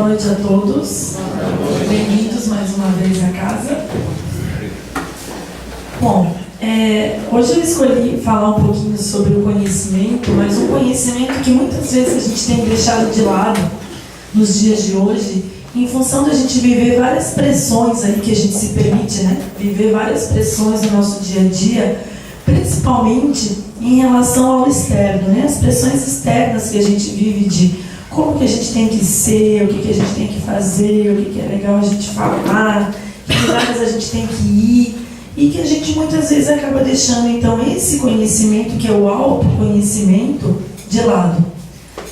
noite a todos. Bem-vindos mais uma vez à casa. Bom, hoje eu escolhi falar um pouquinho sobre o conhecimento, mas um conhecimento que muitas vezes a gente tem deixado de lado nos dias de hoje, em função de a gente viver várias pressões aí que a gente se permite, né? Viver várias pressões no nosso dia a dia, principalmente em relação ao externo, né? As pressões externas que a gente vive de como que a gente tem que ser, o que a gente tem que fazer, o que é legal a gente falar, que lugares a gente tem que ir, e que a gente muitas vezes acaba deixando então esse conhecimento, que é o autoconhecimento, de lado,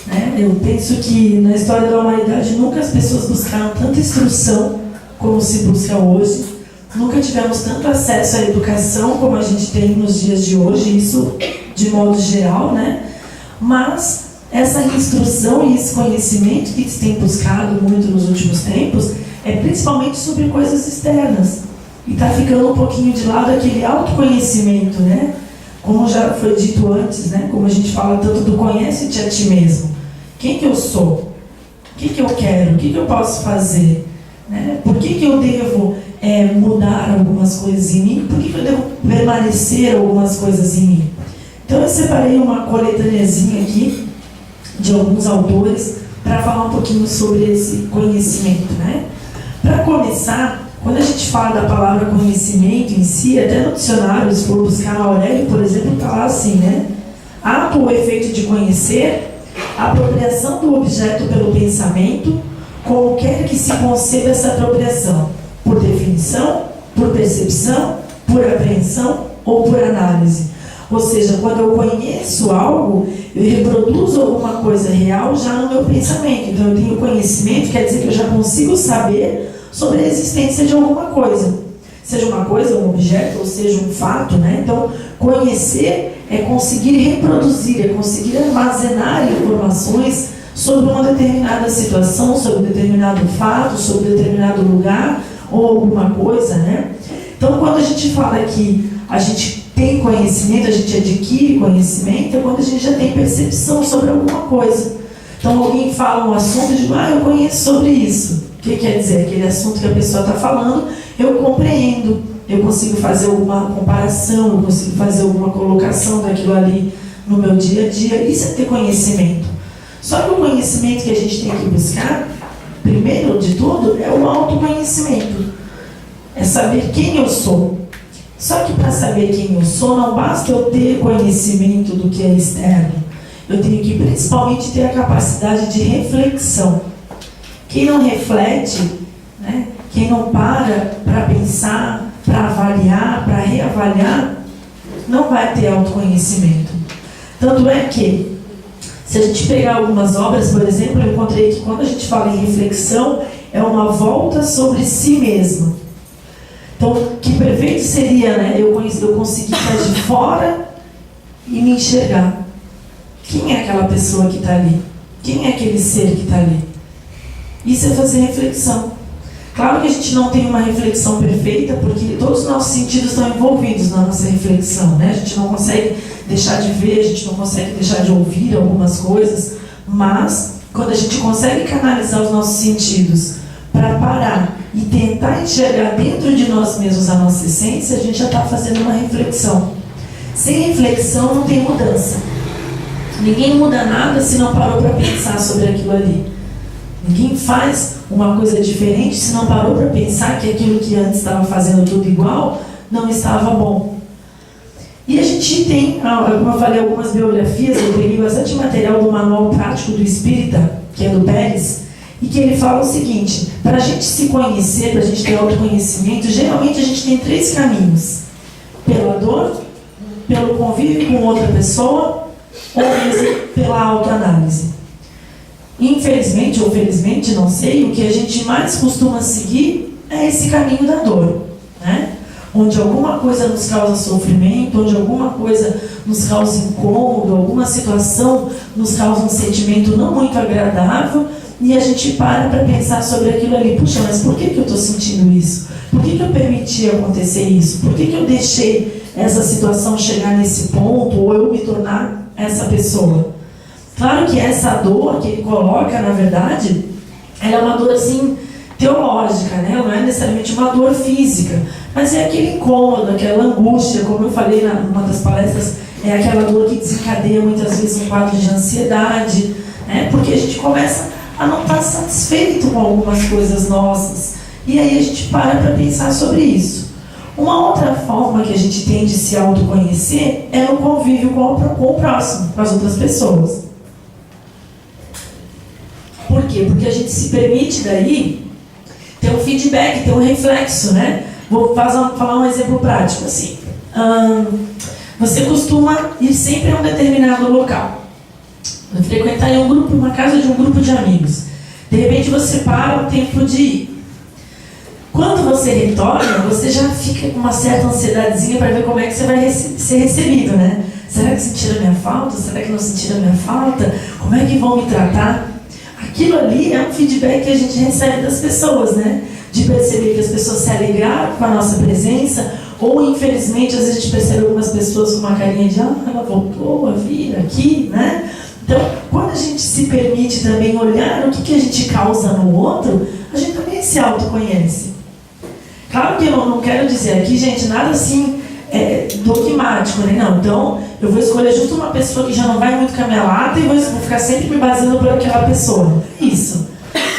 né? Eu penso que na história da humanidade nunca as pessoas buscaram tanta instrução como se busca hoje, nunca tivemos tanto acesso à educação como a gente tem nos dias de hoje, isso de modo geral, né? Mas essa instrução e esse conhecimento que se tem buscado muito nos últimos tempos é principalmente sobre coisas externas. E está ficando um pouquinho de lado aquele autoconhecimento, né? Como já foi dito antes, né? Como a gente fala tanto do conhece-te a ti mesmo. Quem que eu sou? O que eu quero? O que eu posso fazer? Né? Por que eu devo mudar algumas coisas em mim? Por que eu devo permanecer algumas coisas em mim? Então eu separei uma coletâneazinha aqui de alguns autores para falar um pouquinho sobre esse conhecimento, né? Para começar, quando a gente fala da palavra conhecimento em si, até no dicionário, se for buscar na Aurélio, por exemplo, está lá assim, né? Ato ou efeito de conhecer, apropriação do objeto pelo pensamento, como quer que se conceba essa apropriação, por definição, por percepção, por apreensão ou por análise. Ou seja, quando eu conheço algo, eu reproduzo alguma coisa real já no meu pensamento. Então, eu tenho conhecimento, quer dizer que eu já consigo saber sobre a existência de alguma coisa. Seja uma coisa, um objeto, ou seja um fato, né? Então, conhecer é conseguir reproduzir, é conseguir armazenar informações sobre uma determinada situação, sobre um determinado fato, sobre um determinado lugar ou alguma coisa, né? Então, quando a gente fala que a gente tem conhecimento, a gente adquire conhecimento, é quando a gente já tem percepção sobre alguma coisa. Então, alguém fala um assunto e diz, eu conheço sobre isso. O que quer dizer? Aquele assunto que a pessoa está falando, eu compreendo, eu consigo fazer alguma comparação, eu consigo fazer alguma colocação daquilo ali no meu dia a dia. Isso é ter conhecimento. Só que o conhecimento que a gente tem que buscar, primeiro de tudo, é o autoconhecimento. É saber quem eu sou. Só que para saber quem eu sou, não basta eu ter conhecimento do que é externo. Eu tenho que principalmente ter a capacidade de reflexão. Quem não reflete, né, quem não para pensar, para avaliar, para reavaliar, não vai ter autoconhecimento. Tanto é que, se a gente pegar algumas obras, por exemplo, eu encontrei que quando a gente fala em reflexão, é uma volta sobre si mesmo. Então, que perfeito seria, né, eu conseguir estar de fora e me enxergar. Quem é aquela pessoa que está ali? Quem é aquele ser que está ali? Isso é fazer reflexão. Claro que a gente não tem uma reflexão perfeita, porque todos os nossos sentidos estão envolvidos na nossa reflexão, né? A gente não consegue deixar de ver, a gente não consegue deixar de ouvir algumas coisas, mas quando a gente consegue canalizar os nossos sentidos para parar e tentar enxergar dentro de nós mesmos a nossa essência, a gente já está fazendo uma reflexão. Sem reflexão não tem mudança. Ninguém muda nada se não parou para pensar sobre aquilo ali. Ninguém faz uma coisa diferente se não parou para pensar que aquilo que antes estava fazendo tudo igual não estava bom. E a gente tem, como eu falei, algumas biografias, eu peguei bastante material do Manual Prático do Espírita, que é do Pérez, e que ele fala o seguinte: para a gente se conhecer, para a gente ter autoconhecimento, geralmente a gente tem 3 caminhos: pela dor, pelo convívio com outra pessoa, ou mesmo pela autoanálise. Infelizmente ou felizmente, não sei, o que a gente mais costuma seguir é esse caminho da dor, né? Onde alguma coisa nos causa sofrimento, onde alguma coisa nos causa incômodo, alguma situação nos causa um sentimento não muito agradável, e a gente para pensar sobre aquilo ali. Puxa, mas por que eu estou sentindo isso? Por que eu permiti acontecer isso? Por que eu deixei essa situação chegar nesse ponto, ou eu me tornar essa pessoa? Claro que essa dor que ele coloca, na verdade, ela é uma dor assim teológica, né? Não é necessariamente uma dor física, mas é aquele incômodo, aquela angústia, como eu falei numa das palestras, é aquela dor que desencadeia muitas vezes um quadro de ansiedade, né? Porque a gente começa a não estar satisfeito com algumas coisas nossas, e aí a gente para pensar sobre isso. Uma outra forma que a gente tem de se autoconhecer é no convívio com o próximo, com as outras pessoas. Por quê? Porque a gente se permite daí ter um feedback, ter um reflexo, né? Vou falar um exemplo prático, assim. Você costuma ir sempre a um determinado local, frequentar em um grupo, uma casa de um grupo de amigos. De repente você para o tempo de ir. Quando você retorna, você já fica com uma certa ansiedadezinha para ver como é que você vai ser recebido, né? Será que sentiram a minha falta? Será que não sentiram a minha falta? Como é que vão me tratar? Aquilo ali é um feedback que a gente recebe das pessoas, né? De perceber que as pessoas se alegraram com a nossa presença, ou infelizmente às vezes a gente percebe algumas pessoas com uma carinha de ela voltou a vir aqui, né? Então, quando a gente se permite também olhar o que a gente causa no outro, a gente também se autoconhece. Claro que eu não quero dizer aqui, gente, nada assim dogmático, né? Não, então eu vou escolher justo uma pessoa que já não vai muito com a minha lata e vou ficar sempre me baseando por aquela pessoa. Isso.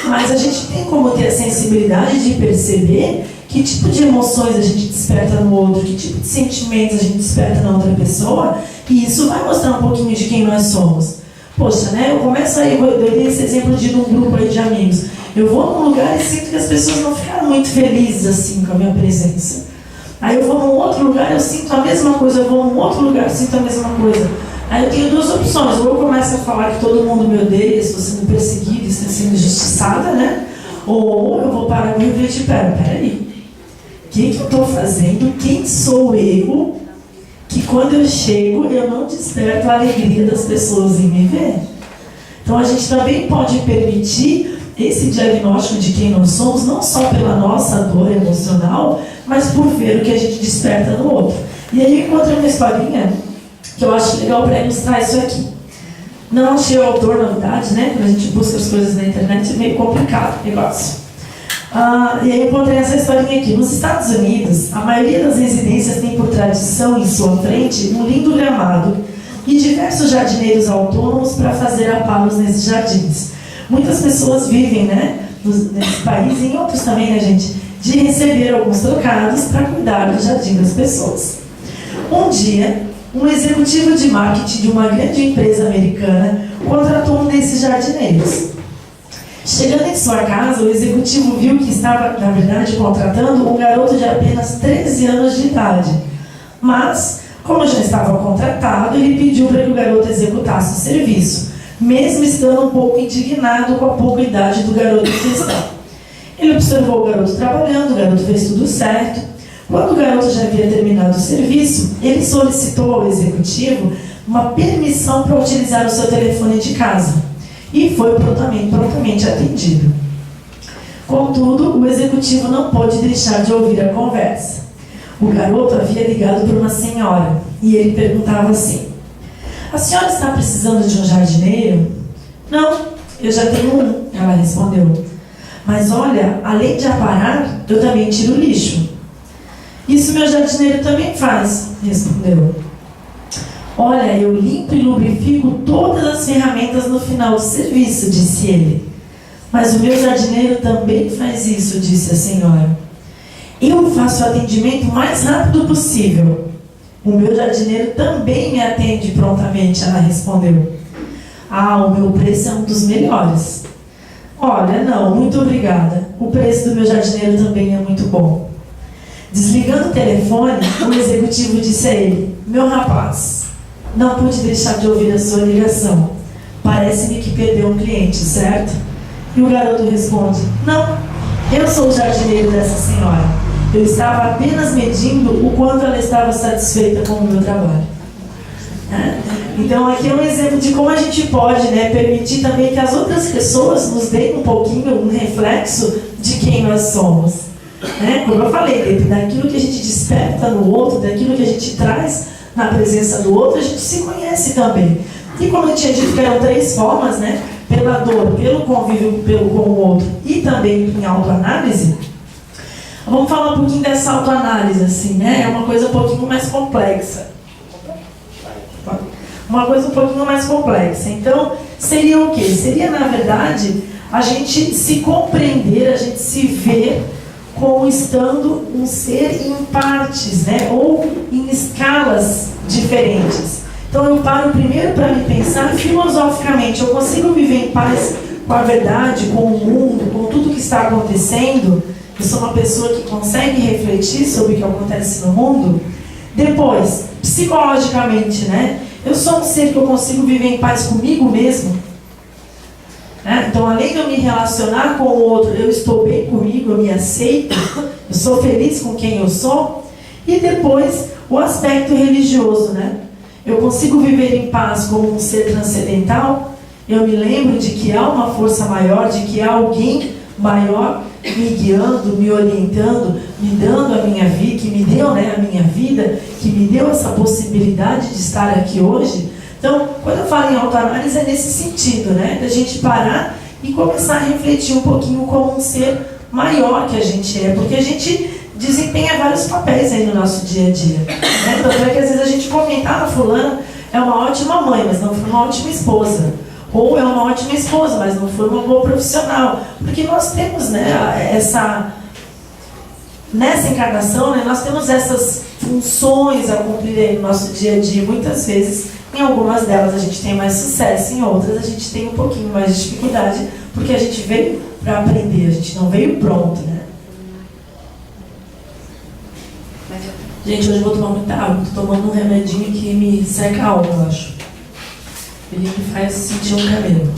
Mas a gente tem como ter a sensibilidade de perceber que tipo de emoções a gente desperta no outro, que tipo de sentimentos a gente desperta na outra pessoa, e isso vai mostrar um pouquinho de quem nós somos. Poxa, né? Eu começo aí, eu dei esse exemplo de ir num grupo aí de amigos. Eu vou num lugar e sinto que as pessoas não ficaram muito felizes assim com a minha presença. Aí eu vou num outro lugar, eu sinto a mesma coisa. Eu vou num outro lugar, eu sinto a mesma coisa. Aí eu tenho duas opções. Ou eu começo a falar que todo mundo me odeia, estou sendo perseguida, estou sendo injustiçada, né? Ou eu vou parar e refletir, peraí. O que eu estou fazendo? Quem sou eu? Que quando eu chego, eu não desperto a alegria das pessoas em me ver. Então a gente também pode permitir esse diagnóstico de quem nós somos, não só pela nossa dor emocional, mas por ver o que a gente desperta no outro. E aí eu encontrei uma historinha que eu acho legal para ilustrar isso aqui. Não achei o autor, novidade, né? Quando a gente busca as coisas na internet é meio complicado o negócio. E aí eu encontrei essa historinha aqui. Nos Estados Unidos, a maioria das residências tem por tradição em sua frente um lindo gramado e diversos jardineiros autônomos para fazer apalos nesses jardins. Muitas pessoas vivem, né, nesse país e em outros também, né, gente, de receber alguns trocados para cuidar do jardim das pessoas. Um dia, um executivo de marketing de uma grande empresa americana contratou um desses jardineiros. Chegando em sua casa, o executivo viu que estava, na verdade, contratando um garoto de apenas 13 anos de idade. Mas, como já estava contratado, ele pediu para que o garoto executasse o serviço, mesmo estando um pouco indignado com a pouca idade do garoto em questão. Ele observou o garoto trabalhando, o garoto fez tudo certo. Quando o garoto já havia terminado o serviço, ele solicitou ao executivo uma permissão para utilizar o seu telefone de casa. E foi prontamente atendido. Contudo, o executivo não pôde deixar de ouvir a conversa. O garoto havia ligado para uma senhora e ele perguntava assim: a senhora está precisando de um jardineiro? Não, eu já tenho um, ela respondeu. Mas olha, além de aparar, eu também tiro lixo. Isso meu jardineiro também faz, respondeu. Olha, eu limpo e lubrifico todas as ferramentas no final do serviço, disse ele. Mas o meu jardineiro também faz isso, disse a senhora. Eu faço o atendimento o mais rápido possível. O meu jardineiro também me atende prontamente, ela respondeu. Ah, o meu preço é um dos melhores. Olha, não, muito obrigada. O preço do meu jardineiro também é muito bom. Desligando o telefone, o executivo disse a ele: meu rapaz, não pude deixar de ouvir a sua ligação. Parece-me que perdeu um cliente, certo? E o garoto responde: não, eu sou o jardineiro dessa senhora. Eu estava apenas medindo o quanto ela estava satisfeita com o meu trabalho. Então aqui é um exemplo de como a gente pode, né, permitir também que as outras pessoas nos deem um pouquinho, um reflexo de quem nós somos. Como eu falei, daquilo que a gente desperta no outro, daquilo que a gente traz na presença do outro, a gente se conhece também. E como eu tinha dito que eram 3 formas, né, pela dor, pelo convívio com o outro e também em autoanálise, vamos falar um pouquinho dessa autoanálise, assim, né? É uma coisa um pouquinho mais complexa. Uma coisa um pouquinho mais complexa. Então, seria o quê? Seria, na verdade, a gente se compreender, a gente se ver como estando um ser em partes, né? Ou em escalas diferentes. Então, eu paro primeiro para me pensar filosoficamente. Eu consigo viver em paz com a verdade, com o mundo, com tudo que está acontecendo? Eu sou uma pessoa que consegue refletir sobre o que acontece no mundo? Depois, psicologicamente, né? Eu sou um ser que eu consigo viver em paz comigo mesmo? Então, além de eu me relacionar com o outro, eu estou bem comigo, eu me aceito, eu sou feliz com quem eu sou? E depois, o aspecto religioso, né? Eu consigo viver em paz como um ser transcendental? Eu me lembro de que há uma força maior, de que há alguém maior me guiando, me orientando, me dando a minha vida, que me deu, né, a minha vida, que me deu essa possibilidade de estar aqui hoje. Então, quando eu falo em autoanálise, é nesse sentido, né, da gente parar e começar a refletir um pouquinho como um ser maior que a gente é, porque a gente desempenha vários papéis aí no nosso dia a dia, né? Tanto é que às vezes a gente comenta, a fulana é uma ótima mãe, mas não foi uma ótima esposa. Ou é uma ótima esposa, mas não foi uma boa profissional. Porque nós temos, né, nessa encarnação, né, nós temos essas funções a cumprir aí no nosso dia a dia. Muitas vezes, em algumas delas a gente tem mais sucesso, em outras a gente tem um pouquinho mais de dificuldade, porque a gente veio para aprender, a gente não veio pronto, né? Gente, hoje eu vou tomar muita água, estou tomando um remedinho que me seca a alma, eu acho. Ele me faz sentir um camelo.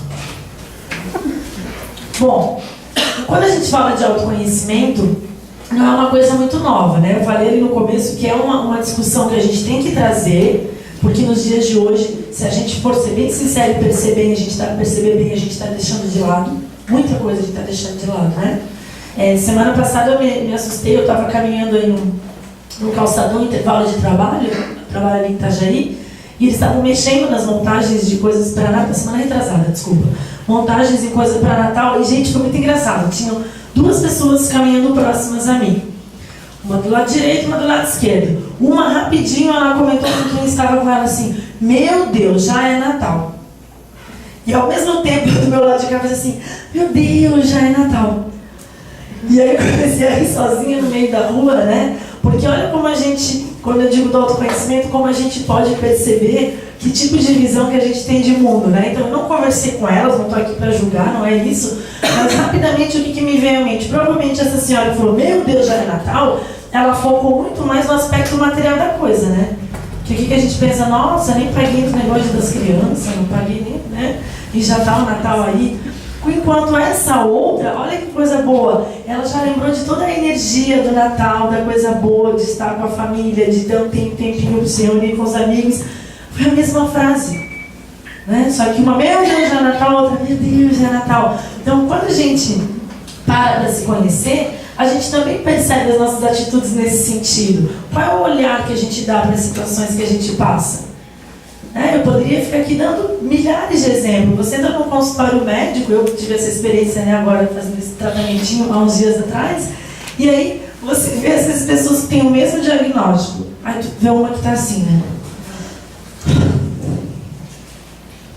Bom, quando a gente fala de autoconhecimento, não é uma coisa muito nova, né? Eu falei ali no começo que é uma discussão que a gente tem que trazer, porque nos dias de hoje, se a gente for ser bem sincero e perceber bem, a gente está deixando de lado. Muita coisa a gente está deixando de lado, né? Semana passada eu me assustei, eu estava caminhando aí no calçadão, intervalo de trabalho ali em Itajaí, e eles estavam mexendo nas montagens de coisas para Natal, semana retrasada, desculpa. Montagens e coisas para Natal, e gente, foi muito engraçado. Tinham duas pessoas caminhando próximas a mim. Uma do lado direito e uma do lado esquerdo. Uma rapidinho, ela comentou com quem estava com ela assim, meu Deus, já é Natal. E ao mesmo tempo, do meu lado de cá, fez assim, meu Deus, já é Natal. E aí eu comecei a rir sozinha no meio da rua, né? Porque olha como a gente, quando eu digo do autoconhecimento, como a gente pode perceber que tipo de visão que a gente tem de mundo, né? Então eu não conversei com elas, não estou aqui para julgar, não é isso. Mas rapidamente o que me veio à mente? Provavelmente essa senhora falou, meu Deus, já é Natal, ela focou muito mais no aspecto material da coisa, né? Porque o que a gente pensa, nossa, nem paguei os negócios das crianças, não paguei nem, né? E já está o Natal aí. Enquanto essa outra, olha que coisa boa, ela já lembrou de toda a energia do Natal, da coisa boa, de estar com a família, de dar um tempinho para se reunir com os amigos. Foi a mesma frase, né? Só que uma, meu Deus, já é Natal, outra, meu Deus, já é Natal. Então, quando a gente para se conhecer, a gente também percebe as nossas atitudes nesse sentido. Qual é o olhar que a gente dá para as situações que a gente passa? Eu poderia ficar aqui dando milhares de exemplos. Você entra num consultório médico, eu tive essa experiência, né, agora fazendo esse tratamentinho há uns dias atrás, e aí você vê essas pessoas que têm o mesmo diagnóstico. Aí tu vê uma que está assim, né?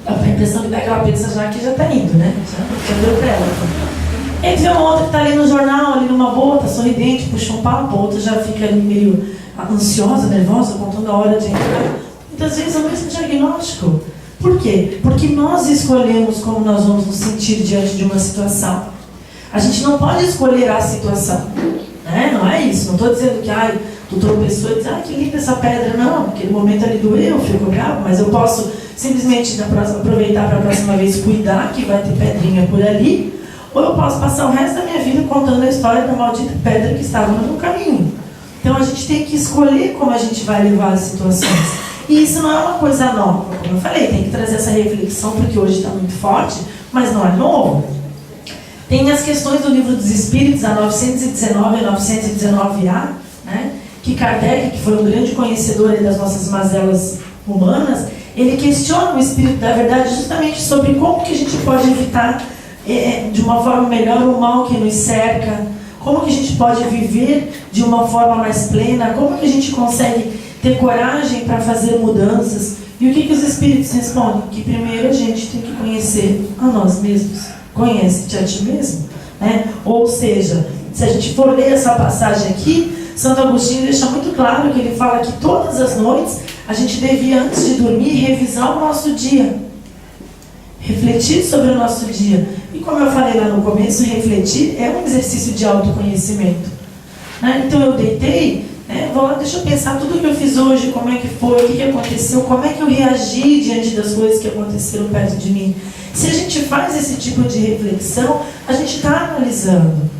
A impressão que dá que ela pensa já que já está indo, né? Já deu para ela. E aí tu vê uma outra que está ali no jornal, ali numa boa, tá sorridente, puxa um papo, a outra já fica ali meio ansiosa, nervosa, contando a hora de entrar. Muitas vezes é o mesmo diagnóstico. Por quê? Porque nós escolhemos como nós vamos nos sentir diante de uma situação. A gente não pode escolher a situação, né? Não é isso. Não estou dizendo que tu tropeçou e diz, que linda essa pedra. Não, naquele momento ali doeu, eu fico bravo, mas eu posso simplesmente aproveitar para a próxima vez cuidar que vai ter pedrinha por ali, ou eu posso passar o resto da minha vida contando a história da maldita pedra que estava no meu caminho. Então a gente tem que escolher como a gente vai levar as situações. E isso não é uma coisa nova, como eu falei, tem que trazer essa reflexão porque hoje está muito forte, mas não é novo. Tem as questões do Livro dos Espíritos, a 919 e 919A, né, que Kardec, que foi um grande conhecedor das nossas mazelas humanas, ele questiona o espírito da verdade justamente sobre como que a gente pode evitar de uma forma melhor o mal que nos cerca, como que a gente pode viver de uma forma mais plena, como que a gente consegue ter coragem para fazer mudanças. E o que os espíritos respondem? Que primeiro a gente tem que conhecer a nós mesmos. Conhece-te a ti mesmo, né? Ou seja, se a gente for ler essa passagem aqui, Santo Agostinho deixa muito claro que ele fala que todas as noites a gente devia, antes de dormir, revisar o nosso dia. Refletir sobre o nosso dia. E como eu falei lá no começo, refletir é um exercício de autoconhecimento. Né? Então eu deitei, vou lá, deixa eu pensar tudo que eu fiz hoje, como é que foi, o que aconteceu, como é que eu reagi diante das coisas que aconteceram perto de mim. Se a gente faz esse tipo de reflexão, a gente está analisando.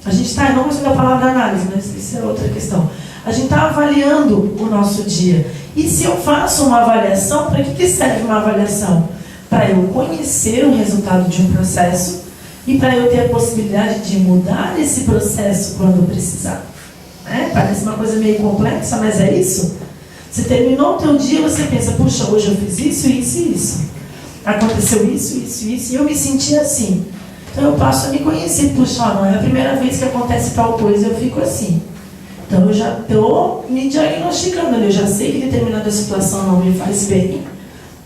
A gente está, não gostando da palavra análise, mas isso é outra questão. A gente está avaliando o nosso dia. E se eu faço uma avaliação, para que serve uma avaliação? Para eu conhecer o resultado de um processo e para eu ter a possibilidade de mudar esse processo quando precisar. Parece uma coisa meio complexa, mas é isso. Você terminou o teu dia, você pensa, puxa, hoje eu fiz isso, isso e isso. Aconteceu isso, isso, isso, e eu me senti assim. Então eu passo a me conhecer, puxa, não é a primeira vez que acontece tal coisa, eu fico assim. Então eu já estou me diagnosticando, eu já sei que determinada situação não me faz bem.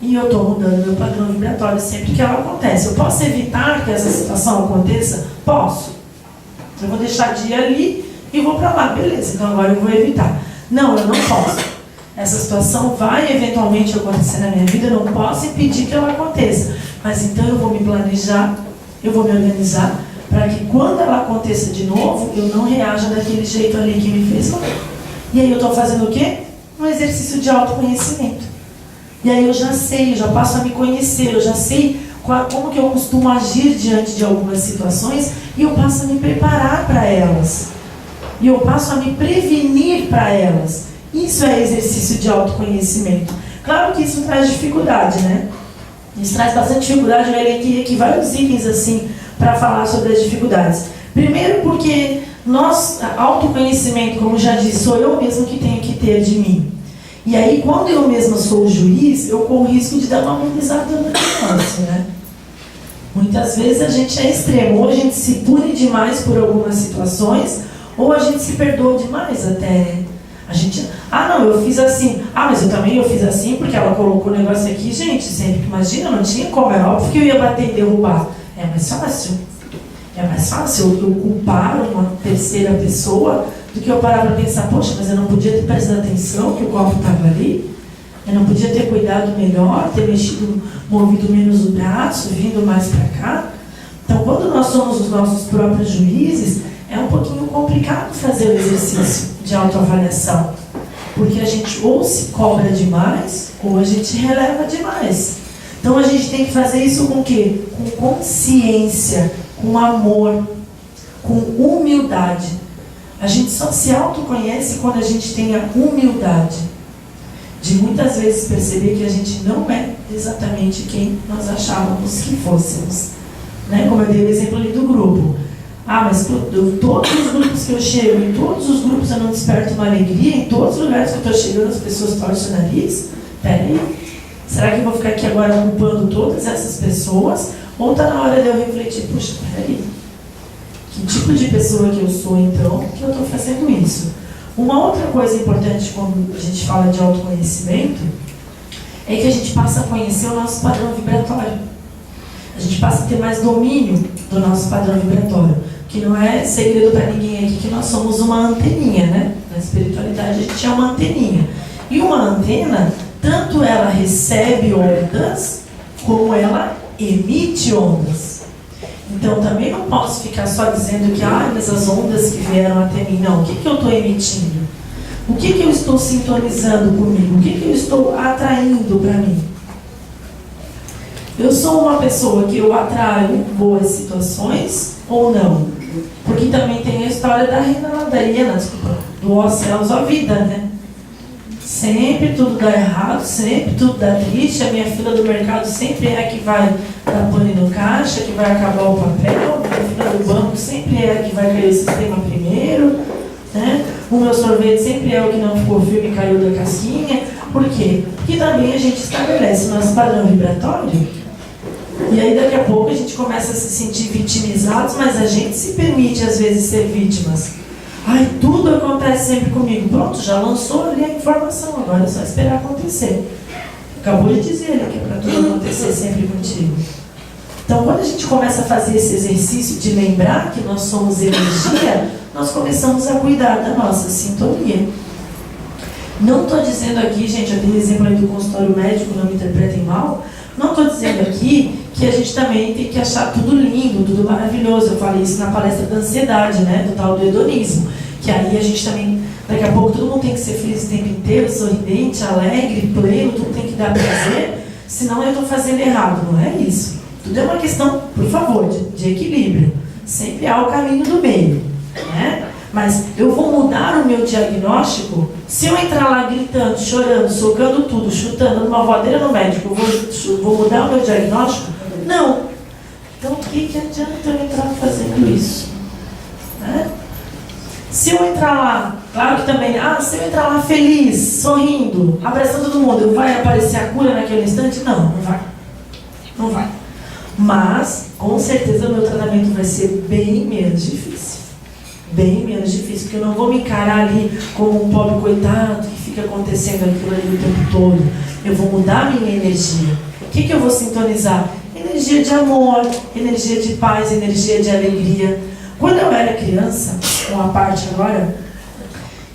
E eu estou mudando meu padrão vibratório sempre que ela acontece. Eu posso evitar que essa situação aconteça? Posso. Eu vou deixar de ir ali e vou para lá. Beleza, então agora eu vou evitar. Não, eu não posso. Essa situação vai eventualmente acontecer na minha vida, eu não posso impedir que ela aconteça. Mas então eu vou me planejar, eu vou me organizar, para que quando ela aconteça de novo, eu não reaja daquele jeito ali que me fez mal. E aí eu estou fazendo o quê? Um exercício de autoconhecimento. E aí eu já sei, eu já passo a me conhecer, eu já sei como que eu costumo agir diante de algumas situações e eu passo a me preparar para elas. E eu passo a me prevenir para elas. Isso é exercício de autoconhecimento. Claro que isso traz dificuldade, né? Isso traz bastante dificuldade, eu elenquei aqui vários itens assim para falar sobre as dificuldades. Primeiro porque autoconhecimento, como já disse, sou eu mesmo que tenho que ter de mim. E aí, quando eu mesma sou o juiz, eu corro o risco de dar uma amenizada no negócio, né? Muitas vezes a gente é extremo, ou a gente se pune demais por algumas situações, ou a gente se perdoa demais até. A gente, não, eu fiz assim. Mas eu fiz assim porque ela colocou o negócio aqui. Gente, sempre que imagina, não tinha como, é óbvio que eu ia bater e derrubar. É mais fácil eu culpar uma terceira pessoa do que eu parar para pensar, poxa, mas eu não podia ter prestado atenção que o copo estava ali, eu não podia ter cuidado melhor, ter movido menos o braço, vindo mais para cá. Então, quando nós somos os nossos próprios juízes, é um pouquinho complicado fazer o exercício de autoavaliação, porque a gente ou se cobra demais, ou a gente releva demais. Então, a gente tem que fazer isso com o quê? Com consciência, com amor, com humildade. A gente só se autoconhece quando a gente tem a humildade de muitas vezes perceber que a gente não é exatamente quem nós achávamos que fôssemos. Né? Como eu dei o exemplo ali do grupo. Mas todos os grupos que eu chego, em todos os grupos eu não desperto uma alegria, em todos os lugares que eu estou chegando as pessoas torcem o nariz. Peraí, será que eu vou ficar aqui agora culpando todas essas pessoas? Ou está na hora de eu refletir, puxa, peraí, que tipo de pessoa que eu sou então, que eu estou fazendo isso? Uma outra coisa importante quando a gente fala de autoconhecimento é que a gente passa a conhecer o nosso padrão vibratório. A gente passa a ter mais domínio do nosso padrão vibratório, que não é segredo para ninguém aqui que nós somos uma anteninha, né? Na espiritualidade a gente é uma anteninha. E uma antena, tanto ela recebe ondas, como ela emite ondas. Então também não posso ficar só dizendo que mas as ondas que vieram até mim, não. O que eu estou emitindo? O que eu estou sintonizando comigo? O que eu estou atraindo para mim? Eu sou uma pessoa que eu atraio boas situações ou não? Porque também tem a história da Hiena, do ó céus, ó vida, né? Sempre tudo dá errado, sempre tudo dá triste. A minha fila do mercado sempre é a que vai dar pane no caixa, que vai acabar o papel. A minha fila do banco sempre é a que vai cair o sistema primeiro, né? O meu sorvete sempre é o que não ficou firme e caiu da casquinha. Por quê? Porque da também a gente estabelece o nosso padrão vibratório. E aí daqui a pouco a gente começa a se sentir vitimizados, mas a gente se permite às vezes ser vítimas. Ai, tudo acontece sempre comigo. Pronto, já lançou ali a informação, agora é só esperar acontecer. Acabou de dizer ali que é para tudo acontecer sempre contigo. Então, quando a gente começa a fazer esse exercício de lembrar que nós somos energia, nós começamos a cuidar da nossa sintonia. Não estou dizendo aqui, gente, eu tenho exemplo aí do consultório médico, não me interpretem mal, não estou dizendo aqui que a gente também tem que achar tudo lindo, tudo maravilhoso. Eu falei isso na palestra da ansiedade, né, do tal do hedonismo, que aí a gente também, daqui a pouco todo mundo tem que ser feliz o tempo inteiro, sorridente, alegre, pleno, tudo tem que dar prazer, senão eu estou fazendo errado, não é isso. Tudo é uma questão, por favor, de equilíbrio. Sempre há o caminho do meio, né? Mas eu vou mudar o meu diagnóstico se eu entrar lá gritando, chorando, socando tudo, chutando numa voadeira no médico, eu vou mudar o meu diagnóstico? Não. Então o que adianta eu entrar fazendo isso? Né? Se eu entrar lá, claro que também, se eu entrar lá feliz, sorrindo, abraçando todo mundo, vai aparecer a cura naquele instante? Não, não vai. Não vai. Mas, com certeza, o meu tratamento vai ser bem menos difícil. Bem menos difícil, porque eu não vou me encarar ali como um pobre coitado que fica acontecendo aquilo ali o tempo todo. Eu vou mudar a minha energia. O que eu vou sintonizar? Energia de amor, energia de paz, energia de alegria. Quando eu era criança, uma parte agora,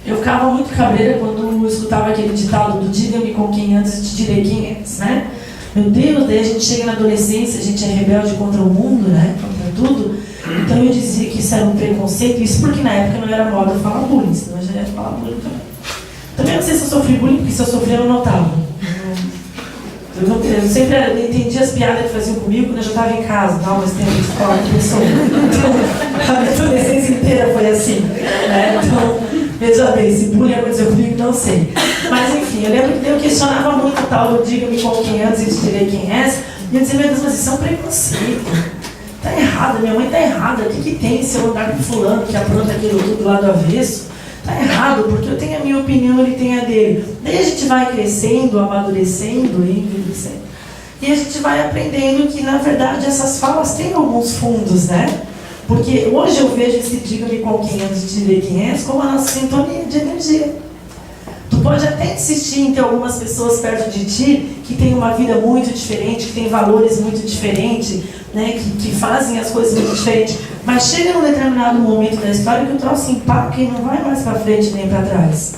eu ficava muito cabreira quando eu escutava aquele ditado do diga-me com quem antes e te direi quem és, né? Meu Deus, daí a gente chega na adolescência, a gente é rebelde contra o mundo, né? Contra tudo. Então eu dizia que isso era um preconceito, isso porque na época não era moda falar bullying, senão eu já ia falar bullying também. Também não sei se eu sofri bullying, porque se eu sofri eu não notava. Eu sempre entendia as piadas que faziam comigo quando eu já estava em casa, não, mas tem uma escola de pessoa. Então, a minha adolescência inteira foi assim. Né? Então, veja bem, se bullying aconteceu comigo, não sei. Mas enfim, eu lembro que eu questionava muito o tal do diga-me com quem antes e te direi quem és. E eu dizia, meu Deus, mas isso é um preconceito. Tá errado, minha mãe tá errada. O que tem se eu andar com fulano que apronta aquilo tudo lá do avesso? Tá errado, porque eu tenho a minha opinião, ele tem a dele. Daí a gente vai crescendo, amadurecendo, envelhecendo. E a gente vai aprendendo que, na verdade, essas falas têm alguns fundos, né? Porque hoje eu vejo esse diga-me com quem antes de dizer quem és como a nossa sintonia de energia. Tu pode até insistir em ter algumas pessoas perto de ti que têm uma vida muito diferente, que têm valores muito diferentes, né? que fazem as coisas muito diferentes. Mas chega num determinado momento da história que o troço empaca e não vai mais para frente nem para trás.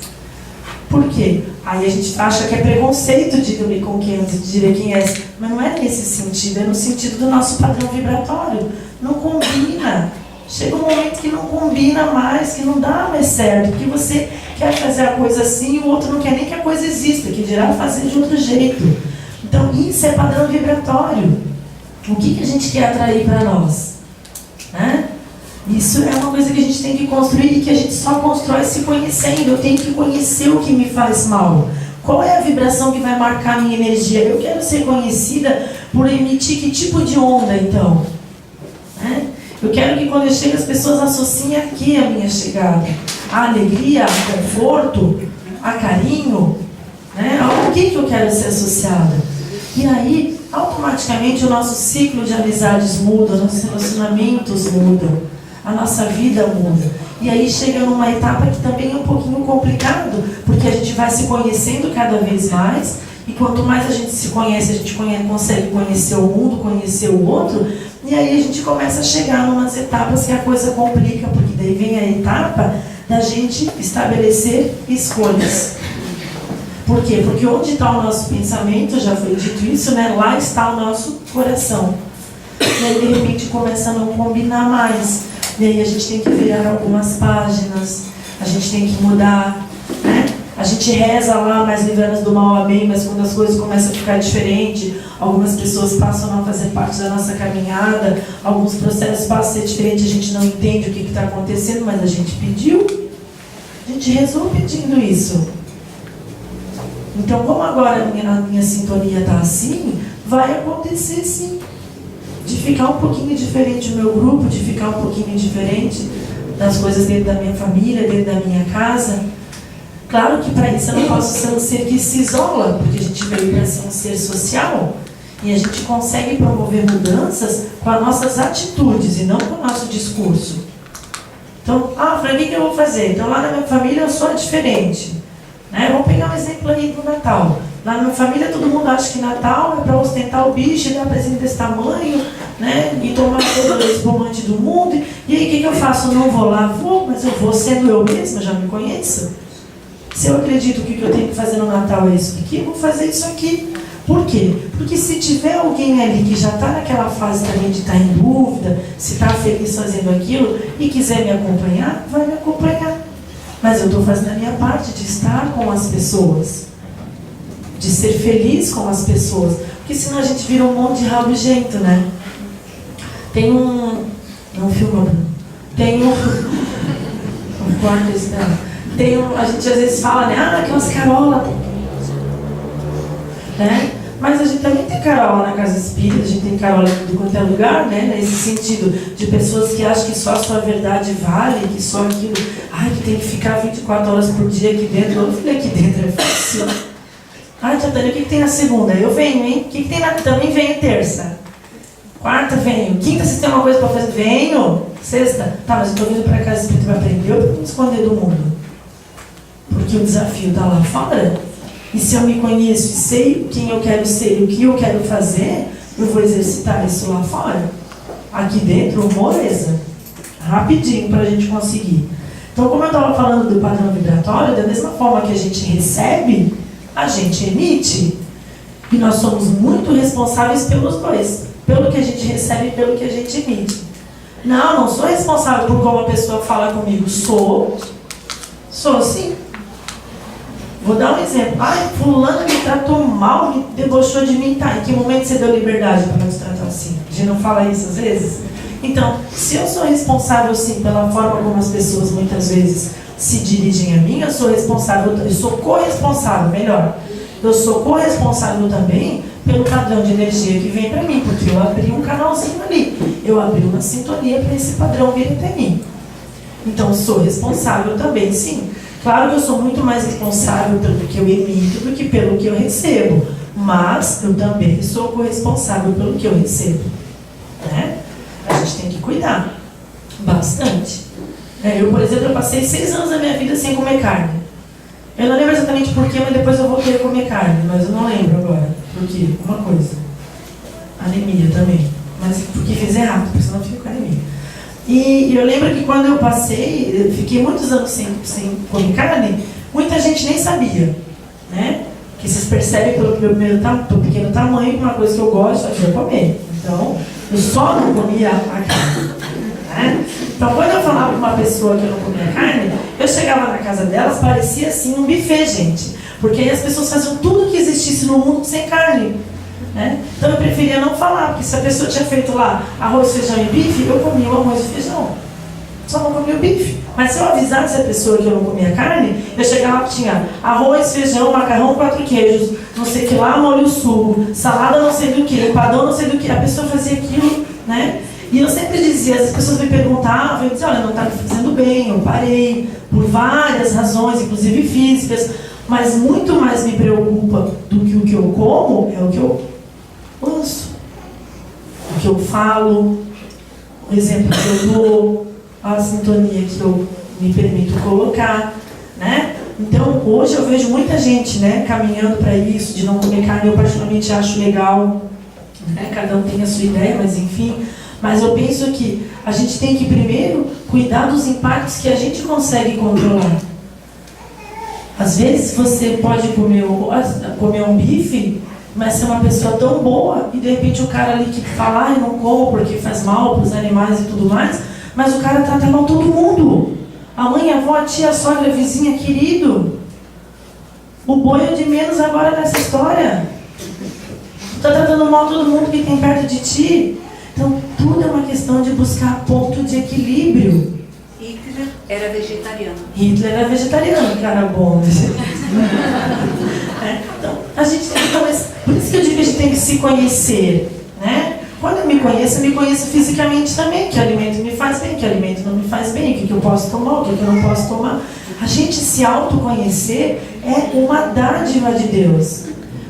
Por quê? Aí a gente acha que é preconceito, diga-me com quem antes de dizer quem és. Mas não é nesse sentido, é no sentido do nosso padrão vibratório. Não combina. Chega um momento que não combina mais, que não dá mais certo, porque você quer fazer a coisa assim e o outro não quer nem que a coisa exista, que dirá fazer de outro jeito. Então isso é padrão vibratório. O que a gente quer atrair para nós? Né? Isso é uma coisa que a gente tem que construir e que a gente só constrói se conhecendo. Eu tenho que conhecer o que me faz mal. Qual é a vibração que vai marcar a minha energia? Eu quero ser conhecida por emitir que tipo de onda, então? Né? Eu quero que quando eu chego as pessoas associem aqui a minha chegada. A alegria, a conforto, a carinho. Né? Ao que eu quero ser associada? E aí, automaticamente o nosso ciclo de amizades muda, nossos relacionamentos mudam, a nossa vida muda. E aí chega numa etapa que também é um pouquinho complicado, porque a gente vai se conhecendo cada vez mais, e quanto mais a gente se conhece, a gente consegue conhecer o mundo, conhecer o outro, e aí a gente começa a chegar em umas etapas que a coisa complica, porque daí vem a etapa da gente estabelecer escolhas. Por quê? Porque onde está o nosso pensamento, já foi dito isso, né? Lá está o nosso coração. E aí, de repente, começa a não combinar mais. E aí a gente tem que virar algumas páginas, a gente tem que mudar, né? A gente reza lá, mas livrando do mal, amém, mas quando as coisas começam a ficar diferentes, algumas pessoas passam a não fazer parte da nossa caminhada, alguns processos passam a ser diferentes, a gente não entende o que está acontecendo, mas a gente pediu, a gente rezou pedindo isso. Então, como agora a minha sintonia está assim, vai acontecer sim. De ficar um pouquinho diferente o meu grupo, de ficar um pouquinho diferente das coisas dentro da minha família, dentro da minha casa. Claro que para isso eu não posso ser um ser que se isola, porque a gente veio para ser um ser social. E a gente consegue promover mudanças com as nossas atitudes e não com o nosso discurso. Então, Fran, o que eu vou fazer? Então, lá na minha família eu sou diferente. Né? Vamos pegar um exemplo aí do Natal. Lá na minha família todo mundo acha que Natal é para ostentar o bicho e dar presente desse tamanho, né? E tomar todo o espumante do mundo. E aí o que eu faço? Eu não vou lá? Vou, mas eu vou sendo eu mesma, já me conheço. Se eu acredito que o que eu tenho que fazer no Natal é isso aqui, eu vou fazer isso aqui. Por quê? Porque se tiver alguém ali que já está naquela fase também de estar em dúvida, se está feliz fazendo aquilo e quiser me acompanhar, vai me acompanhar. Mas eu estou fazendo a minha parte de estar com as pessoas, de ser feliz com as pessoas. Porque senão a gente vira um monte de rabugento, né? Tem um... Não filma, Bruno. Tem um... Corta isso, né? Tem um... A gente às vezes fala, né? Aquelas carolas... Né? Mas a gente também tem carola na casa espírita, a gente tem carola de qualquer lugar, né? Nesse sentido, de pessoas que acham que só a sua verdade vale, que só aquilo, que tem que ficar 24 horas por dia aqui dentro. Eu falei, aqui dentro é fácil. Tia Tânia, o que tem na segunda? Eu venho, hein? O que tem na... Também venho terça. Quarta, venho. Quinta, se tem uma coisa para fazer, venho. Sexta, tá, mas eu estou vindo para a casa espírita para aprender ou para me esconder do mundo? Porque o desafio está lá fora. E se eu me conheço e sei quem eu quero ser e o que eu quero fazer, eu vou exercitar isso lá fora. Aqui dentro, moleza. Rapidinho para a gente conseguir. Então, como eu estava falando do padrão vibratório, da mesma forma que a gente recebe, a gente emite. E nós somos muito responsáveis pelos dois. Pelo que a gente recebe e pelo que a gente emite. Não sou responsável por como a pessoa fala comigo. Sou sim. Vou dar um exemplo. Fulano me tratou mal, me debochou de mim. Tá, em que momento você deu liberdade para nos tratar assim? A gente não fala isso às vezes? Então, se eu sou responsável sim pela forma como as pessoas muitas vezes se dirigem a mim, eu sou responsável, eu sou corresponsável, melhor. Eu sou corresponsável também pelo padrão de energia que vem para mim, porque eu abri um canalzinho ali. Eu abri uma sintonia para esse padrão vir até mim. Então, eu sou responsável também, sim. Claro que eu sou muito mais responsável pelo que eu emito do que pelo que eu recebo. Mas eu também sou corresponsável pelo que eu recebo. Né? A gente tem que cuidar. Bastante. Eu, por exemplo, eu passei 6 anos da minha vida sem comer carne. Eu não lembro exatamente porquê, mas depois eu voltei a comer carne. Mas eu não lembro agora. Por quê? Uma coisa. Anemia também. Mas porque fiz errado, porque senão eu fico com anemia. E eu lembro que quando eu passei, eu fiquei muitos anos sem comer carne, muita gente nem sabia, né? Que vocês percebem pelo pequeno tamanho, uma coisa que eu gosto é comer. Então, eu só não comia a carne. Né? Então, quando eu falava com uma pessoa que eu não comia carne, eu chegava na casa delas, parecia assim um buffet, gente. Porque aí as pessoas faziam tudo que existisse no mundo sem carne. Né? Então eu preferia não falar, porque se a pessoa tinha feito lá arroz, feijão e bife, eu comia o arroz e feijão. Só não comia o bife. Mas se eu avisasse a pessoa que eu não comia carne, eu chegava lá, tinha arroz, feijão, macarrão, 4 queijos, não sei o que lá, molho sugo, salada não sei do que, empadão não sei do que. A pessoa fazia aquilo, né? E eu sempre dizia, as pessoas me perguntavam, eu dizia, olha, não está me fazendo bem, eu parei, por várias razões, inclusive físicas, mas muito mais me preocupa do que o que eu como, é o que eu ouço, o que eu falo, o exemplo que eu dou, a sintonia que eu me permito colocar, né? Então, hoje eu vejo muita gente, né, caminhando para isso, de não comer carne, eu particularmente acho legal, né? Cada um tem a sua ideia, mas enfim, mas eu penso que a gente tem que primeiro cuidar dos impactos que a gente consegue controlar. Às vezes você pode comer um bife, mas ser uma pessoa tão boa, e de repente o cara ali que fala, eu não como porque faz mal para os animais e tudo mais, mas o cara trata mal todo mundo. A mãe, a avó, a tia, a sogra, a vizinha, querido. O boi é de menos agora nessa história. Está tratando mal todo mundo que tem perto de ti. Então, tudo é uma questão de buscar ponto de equilíbrio. Hitler era vegetariano. Hitler era vegetariano, cara bom. Então, a gente tem que começar. Por isso que eu digo que a gente tem que se conhecer, né? Quando eu me conheço fisicamente também, que alimento me faz bem, que alimento não me faz bem, o que eu posso tomar, o que eu não posso tomar. A gente se autoconhecer é uma dádiva de Deus,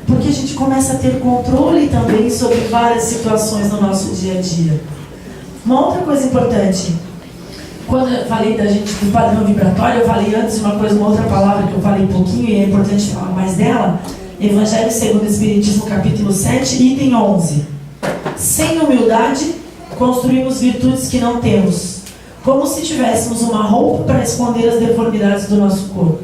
porque a gente começa a ter controle também sobre várias situações no nosso dia a dia. Uma outra coisa importante, quando eu falei da gente do padrão vibratório, eu falei antes uma outra palavra que eu falei um pouquinho e é importante falar mais dela. Evangelho segundo o Espiritismo, capítulo 7, item 11. Sem humildade, construímos virtudes que não temos, como se tivéssemos uma roupa para esconder as deformidades do nosso corpo.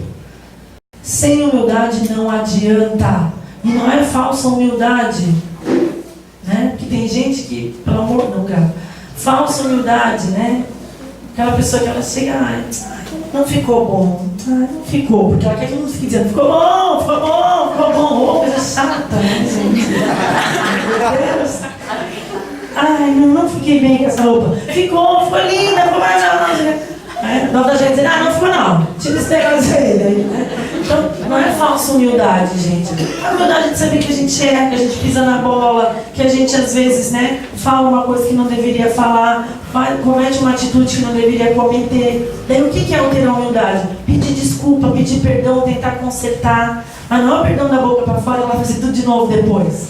Sem humildade não adianta. E não é falsa humildade, né? Porque tem gente que, pelo amor, não, cara. Falsa humildade, né? Aquela pessoa que ela chega, não ficou bom. Não ficou, porque ela quer que todo mundo fique dizendo, ficou bom, ficou bom, ficou bom. Oh, coisa chata, né, gente? Meu Deus. Ai, não fiquei bem com essa roupa. Ficou linda, ficou maravilhosa. Não da gente dizer, não ficou não. Tira esse negócio aí, né? Então, não é falsa humildade, gente. A humildade de saber que a gente erra, que a gente pisa na bola, que a gente às vezes, né, fala uma coisa que não deveria falar, comete uma atitude que não deveria cometer. Daí o que é ter a humildade? Pedir desculpa, pedir perdão, tentar consertar. Mas não é o perdão da boca para fora, ela vai fazer tudo de novo depois,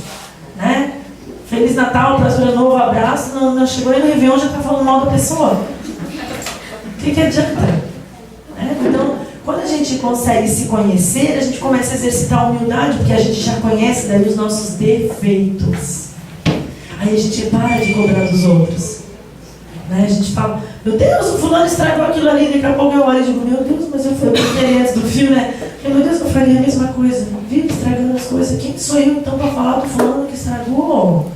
né? Feliz Natal, prazer novo, abraço, não chegou aí no Réveillon, já está falando mal da pessoa. O que adianta? Então, quando a gente consegue se conhecer, a gente começa a exercitar a humildade, porque a gente já conhece daí os nossos defeitos. Aí a gente para de cobrar dos outros. Né? A gente fala, meu Deus, o fulano estragou aquilo ali, daqui a pouco eu olho e digo, meu Deus, mas eu fui antes do filme, né? Meu Deus, eu faria a mesma coisa. Vivo estragando as coisas. Quem sou eu então para falar do fulano que estragou?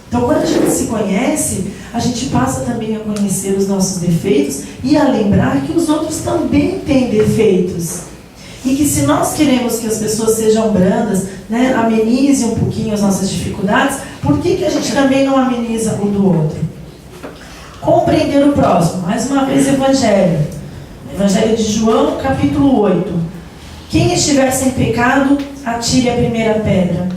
Então, quando a gente se conhece, a gente passa também a conhecer os nossos defeitos e a lembrar que os outros também têm defeitos. E que se nós queremos que as pessoas sejam brandas, né, amenize um pouquinho as nossas dificuldades, por que a gente também não ameniza o do outro? Compreender o próximo. Mais uma vez, Evangelho. Evangelho de João, capítulo 8. Quem estiver sem pecado, atire a primeira pedra.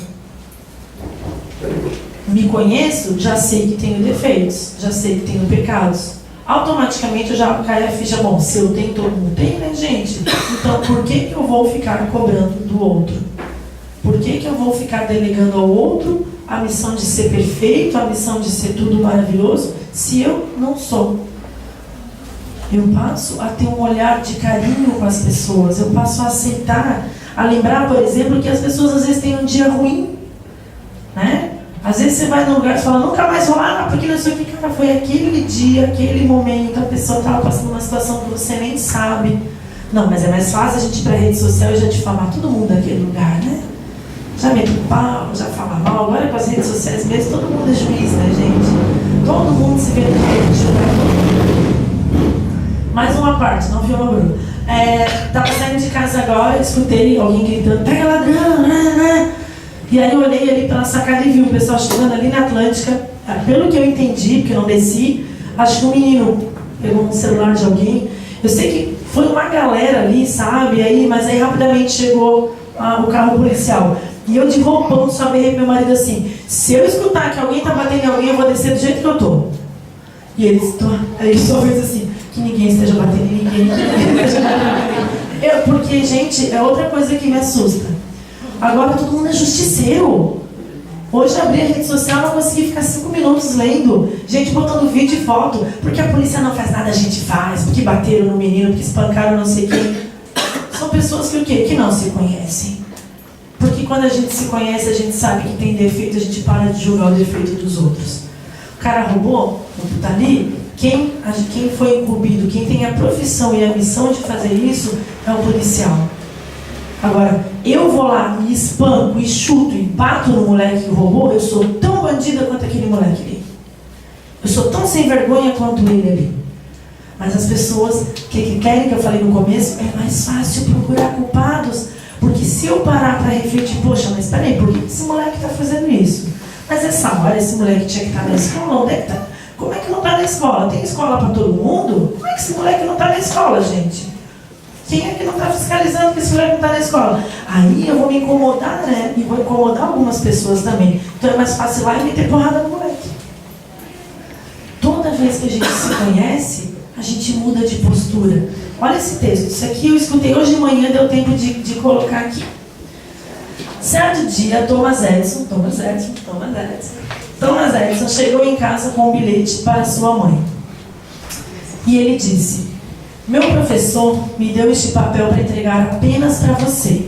Me conheço, já sei que tenho defeitos, já sei que tenho pecados. Automaticamente eu já caio a ficha, bom, se eu tenho, todo mundo tem, né, gente? Então, por que eu vou ficar cobrando do outro? Por que eu vou ficar delegando ao outro a missão de ser perfeito, a missão de ser tudo maravilhoso, se eu não sou? Eu passo a ter um olhar de carinho com as pessoas, eu passo a aceitar, a lembrar, por exemplo, que as pessoas às vezes têm um dia ruim, né? Às vezes você vai num lugar e fala, nunca mais vou lá, porque não sei o que, cara, foi aquele dia, aquele momento, a pessoa estava passando uma situação que você nem sabe. Não, mas é mais fácil a gente ir para a rede social e já difamar todo mundo naquele lugar, né? Já mete o pau, já fala mal. Agora com as redes sociais mesmo, todo mundo é juiz, né, gente? Todo mundo se vê no direito de julgar todo mundo. Mais uma parte, não viu, Bruno? Estava saindo de casa agora, escutei alguém gritando, pega ladrão, né? E aí eu olhei ali pela sacada e vi o pessoal chegando ali na Atlântica. Pelo que eu entendi, porque eu não desci, acho que um menino pegou um celular de alguém. Eu sei que foi uma galera ali, sabe? Mas aí rapidamente chegou o carro policial. E eu de roupão só berrei pro meu marido assim, se eu escutar que alguém tá batendo em alguém, eu vou descer do jeito que eu tô. E ele só fez assim, que ninguém esteja batendo em ninguém. Porque, gente, é outra coisa que me assusta. Agora todo mundo é justiceiro. Hoje abri a rede social, não consegui ficar 5 minutos lendo. Gente botando vídeo e foto. Porque a polícia não faz nada, a gente faz. Porque bateram no menino, porque espancaram não sei quem. São pessoas que o quê? Que não se conhecem. Porque quando a gente se conhece, a gente sabe que tem defeito, a gente para de julgar o defeito dos outros. O cara roubou, tá ali. Quem foi incumbido, quem tem a profissão e a missão de fazer isso é o policial. Agora, eu vou lá e espanco, e chuto, e bato no moleque que roubou, eu sou tão bandida quanto aquele moleque ali. Eu sou tão sem vergonha quanto ele ali. Mas as pessoas que querem, que eu falei no começo, é mais fácil procurar culpados. Porque se eu parar para refletir, poxa, mas peraí, por que esse moleque está fazendo isso? Mas essa hora, esse moleque tinha que estar na escola, onde é que tá? Como é que não está na escola? Tem escola para todo mundo? Como é que esse moleque não está na escola, gente? Quem é que não está fiscalizando que esse moleque não está na escola? Aí eu vou me incomodar, né? E vou incomodar algumas pessoas também. Então é mais fácil ir lá e meter porrada no moleque. vez que a gente se conhece, a gente muda de postura. Olha esse texto. Isso aqui eu escutei hoje de manhã, deu tempo de colocar aqui. Certo dia, Thomas Edison chegou em casa com um bilhete para sua mãe. E ele disse: meu professor me deu este papel para entregar apenas para você.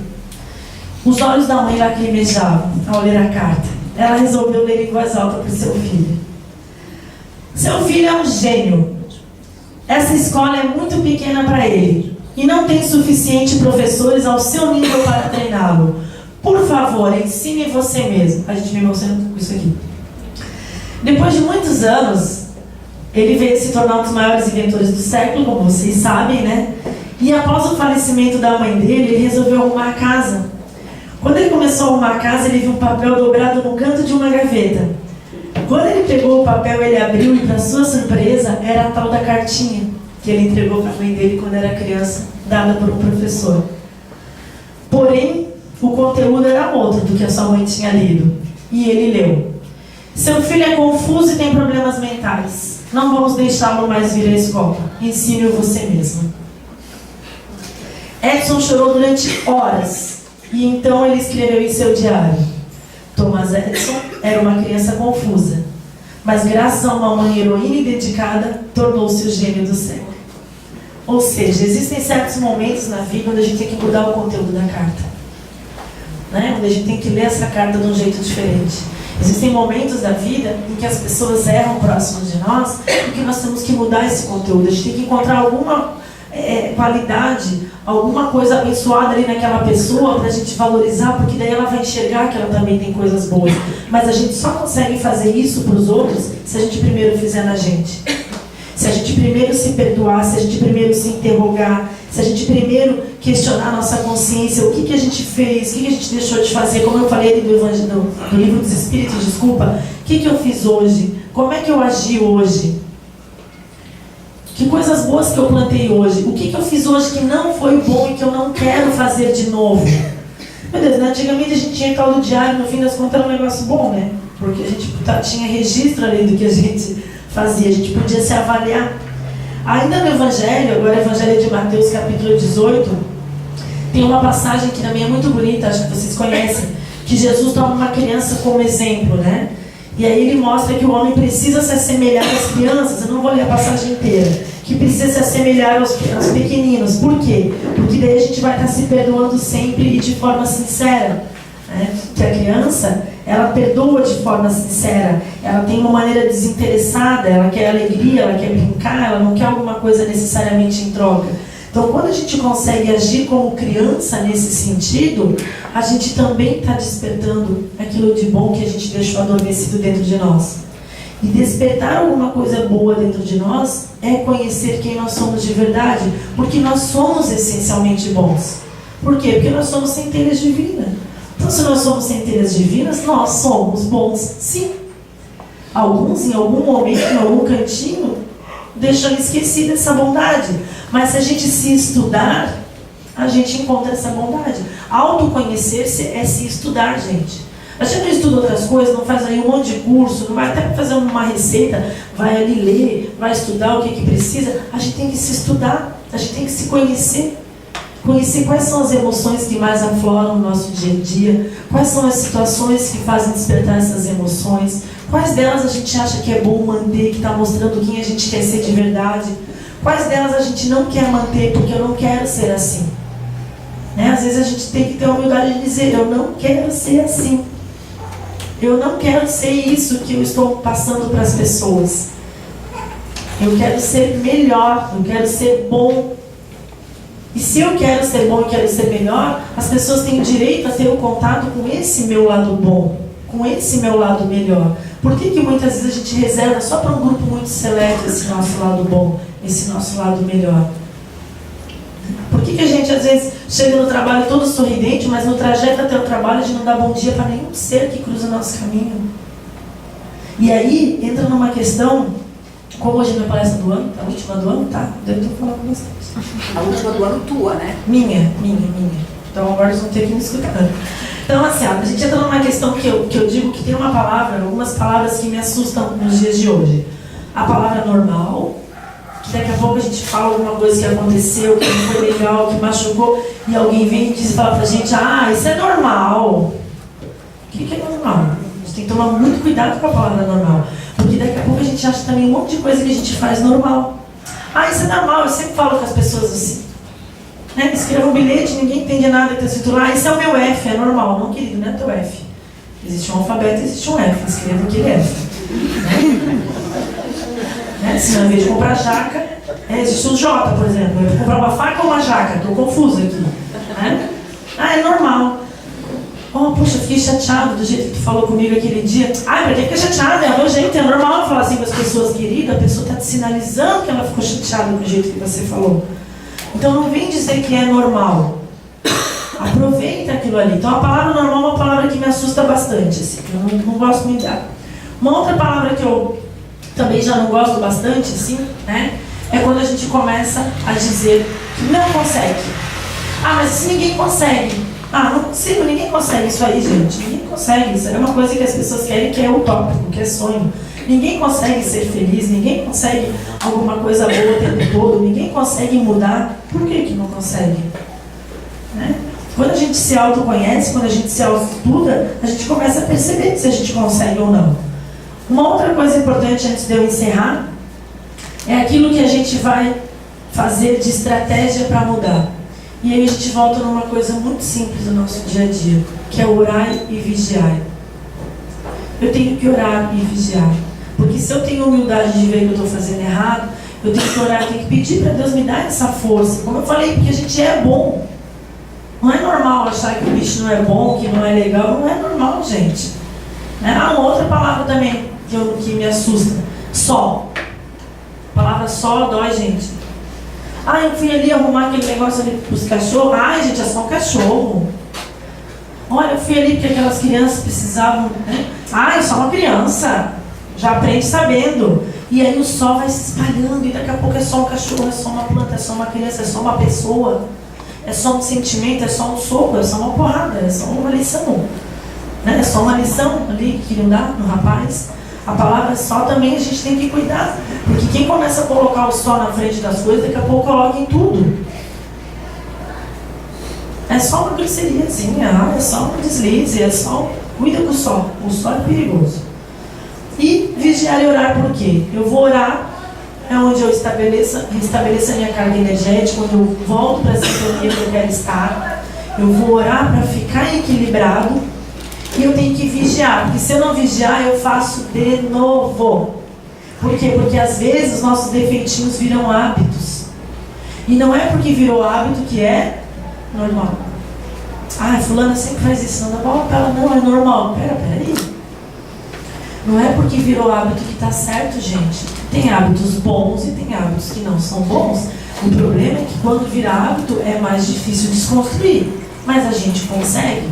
Os olhos da mãe lacrimejavam ao ler a carta. Ela resolveu ler em voz alta para o seu filho. Seu filho é um gênio. Essa escola é muito pequena para ele e não tem suficiente professores ao seu nível para treiná-lo. Por favor, ensine você mesmo. A gente me emociona com isso aqui. Depois de muitos anos, ele veio se tornar um dos maiores inventores do século, como vocês sabem, né? E após o falecimento da mãe dele, ele resolveu arrumar a casa. Quando ele começou a arrumar a casa, ele viu um papel dobrado no canto de uma gaveta. Quando ele pegou o papel, ele abriu e, para sua surpresa, era a tal da cartinha que ele entregou para a mãe dele quando era criança, dada por um professor. Porém, o conteúdo era outro do que a sua mãe tinha lido. E ele leu: seu filho é confuso e tem problemas mentais. Não vamos deixá-lo mais vir à escola. Ensine-o você mesmo. Edison chorou durante horas. E então ele escreveu em seu diário: Thomas Edison era uma criança confusa, mas graças a uma mãe heroína e dedicada, tornou-se o gênio do século. Ou seja, existem certos momentos na vida onde a gente tem que mudar o conteúdo da carta, né? Onde a gente tem que ler essa carta de um jeito diferente. Existem momentos da vida em que as pessoas erram próximo de nós e que nós temos que mudar esse conteúdo. A gente tem que encontrar alguma qualidade, alguma coisa abençoada ali naquela pessoa para a gente valorizar, porque daí ela vai enxergar que ela também tem coisas boas. Mas a gente só consegue fazer isso para os outros se a gente primeiro fizer na gente. Se a gente primeiro se perdoar, se a gente primeiro se interrogar, se a gente primeiro questionar a nossa consciência, o que a gente fez, o que a gente deixou de fazer, como eu falei ali do Livro dos Espíritos, desculpa, o que eu fiz hoje, como é que eu agi hoje, que coisas boas que eu plantei hoje, o que eu fiz hoje que não foi bom e que eu não quero fazer de novo. Meu Deus, né? Antigamente a gente tinha tal do diário, no fim das contas era um negócio bom, né? Porque a gente tinha registro ali do que a gente fazia, a gente podia se avaliar. Ainda no Evangelho, agora Evangelho de Mateus, capítulo 18, tem uma passagem que também é muito bonita, acho que vocês conhecem, que Jesus toma uma criança como exemplo, né? E aí ele mostra que o homem precisa se assemelhar às crianças. Eu não vou ler a passagem inteira. Que precisa se assemelhar aos pequeninos. Por quê? Porque daí a gente vai estar se perdoando sempre e de forma sincera, né? Que a criança, ela perdoa de forma sincera. Ela tem uma maneira desinteressada. Ela quer alegria, ela quer brincar. Ela não quer alguma coisa necessariamente em troca. Então, quando a gente consegue agir como criança nesse sentido, a gente também está despertando aquilo de bom que a gente deixou adormecido dentro de nós. E despertar alguma coisa boa dentro de nós é conhecer quem nós somos de verdade, porque nós somos essencialmente bons. Por quê? Porque nós somos centelhas divinas. Então, se nós somos centelhas divinas, nós somos bons, sim. Alguns, em algum momento, em algum cantinho, deixam esquecida essa bondade. Mas se a gente se estudar, a gente encontra essa bondade. Autoconhecer-se é se estudar, gente. A gente não estuda outras coisas, não faz aí um monte de curso, não vai até fazer uma receita, vai ali ler, vai estudar o que precisa. A gente tem que se estudar, a gente tem que se conhecer. Conhecer quais são as emoções que mais afloram no nosso dia a dia, quais são as situações que fazem despertar essas emoções, quais delas a gente acha que é bom manter, que está mostrando quem a gente quer ser de verdade, quais delas a gente não quer manter porque eu não quero ser assim. Né? Às vezes a gente tem que ter a humildade de dizer: eu não quero ser assim. Eu não quero ser isso que eu estou passando para as pessoas. Eu quero ser melhor, eu quero ser bom. E se eu quero ser bom e quero ser melhor, as pessoas têm direito a ter um contato com esse meu lado bom, com esse meu lado melhor. Por que muitas vezes a gente reserva só para um grupo muito seleto esse nosso lado bom, esse nosso lado melhor? Por que a gente às vezes chega no trabalho todo sorridente, mas no trajeto até o trabalho a gente não dá bom dia para nenhum ser que cruza o nosso caminho? E aí entra numa questão, como hoje é minha palestra do ano, a última do ano, tá? Eu estou falando com vocês. A última do ano tua, né? Minha. Então agora eles vão ter que me escutar. Então assim, a gente entra numa questão que eu digo que tem uma palavra, algumas palavras que me assustam nos dias de hoje. a palavra normal, que daqui a pouco a gente fala alguma coisa que aconteceu, que não foi legal, que machucou, e alguém vem e diz, fala pra gente, isso é normal. O que é normal? A gente tem que tomar muito cuidado com a palavra normal, porque daqui a pouco a gente acha também um monte de coisa que a gente faz normal. Isso é normal, eu sempre falo com as pessoas assim. Escreva um bilhete, ninguém entende nada que está escrito lá, esse é o meu F, é normal. Não, querido, não é teu F. Existe um alfabeto, existe um F, escreva aquele F. Se não, ao invés de comprar jaca, existe um J, por exemplo. Eu vou comprar uma faca ou uma jaca? Estou confusa aqui. É normal. Poxa, fiquei chateado do jeito que tu falou comigo aquele dia. Pra que ficar chateado? É o meu jeito, é normal falar assim com as pessoas, querida. A pessoa está te sinalizando que ela ficou chateada do jeito que você falou. Então não vem dizer que é normal. Aproveita aquilo ali. Então a palavra normal é uma palavra que me assusta bastante, assim, que eu não gosto muito dela. Uma outra palavra que eu também já não gosto bastante, assim, é quando a gente começa a dizer que não consegue. Mas se ninguém consegue. Não consigo, ninguém consegue isso aí, gente. Ninguém consegue. Isso é uma coisa que as pessoas querem, que é utópico, que é sonho. Ninguém consegue ser feliz, ninguém consegue alguma coisa boa o tempo todo, ninguém consegue mudar. Por que não consegue? Quando a gente se autoconhece, quando a gente se autoestuda, a gente começa a perceber se a gente consegue ou não. Uma outra coisa importante antes de eu encerrar é aquilo que a gente vai fazer de estratégia para mudar. E aí a gente volta numa coisa muito simples do nosso dia a dia, que é orar e vigiar. Eu tenho que orar e vigiar. Porque se eu tenho humildade de ver que eu estou fazendo errado, eu tenho que orar, eu tenho que pedir para Deus me dar essa força. Como eu falei, porque a gente é bom. Não é normal achar que o bicho não é bom, que não é legal. Não é normal, gente. Uma outra palavra também que me assusta. Só. A palavra só dói, gente. Eu fui ali arrumar aquele negócio ali para os cachorros. Gente, é só um cachorro. Olha, eu fui ali porque aquelas crianças precisavam... é só uma criança. Já aprende sabendo. E aí o sol vai se espalhando. E daqui a pouco é só um cachorro, é só uma planta, é só uma criança, é só uma pessoa. É só um sentimento, é só um soco, é só uma porrada, é só uma lição. É só uma lição ali que não dá no rapaz. A palavra só também a gente tem que cuidar. Porque quem começa a colocar o só na frente das coisas, daqui a pouco coloca em tudo. É só uma gliceriazinha, é só um deslize, é só... Cuida com o sol. O sol é perigoso. E vigiar e orar por quê? Eu vou orar, é onde eu restabeleço a minha carga energética, onde eu volto para a sintonia que eu quero estar. Eu vou orar para ficar equilibrado. E eu tenho que vigiar, porque se eu não vigiar, eu faço de novo. Por quê? Porque às vezes os nossos defeitinhos viram hábitos. E não é porque virou hábito que é normal. Fulana sempre faz isso, não dá bola pra ela, não, é normal. Peraí. Não é porque virou hábito que está certo, gente. Tem hábitos bons e tem hábitos que não são bons. O problema é que quando vira hábito é mais difícil desconstruir. Mas a gente consegue.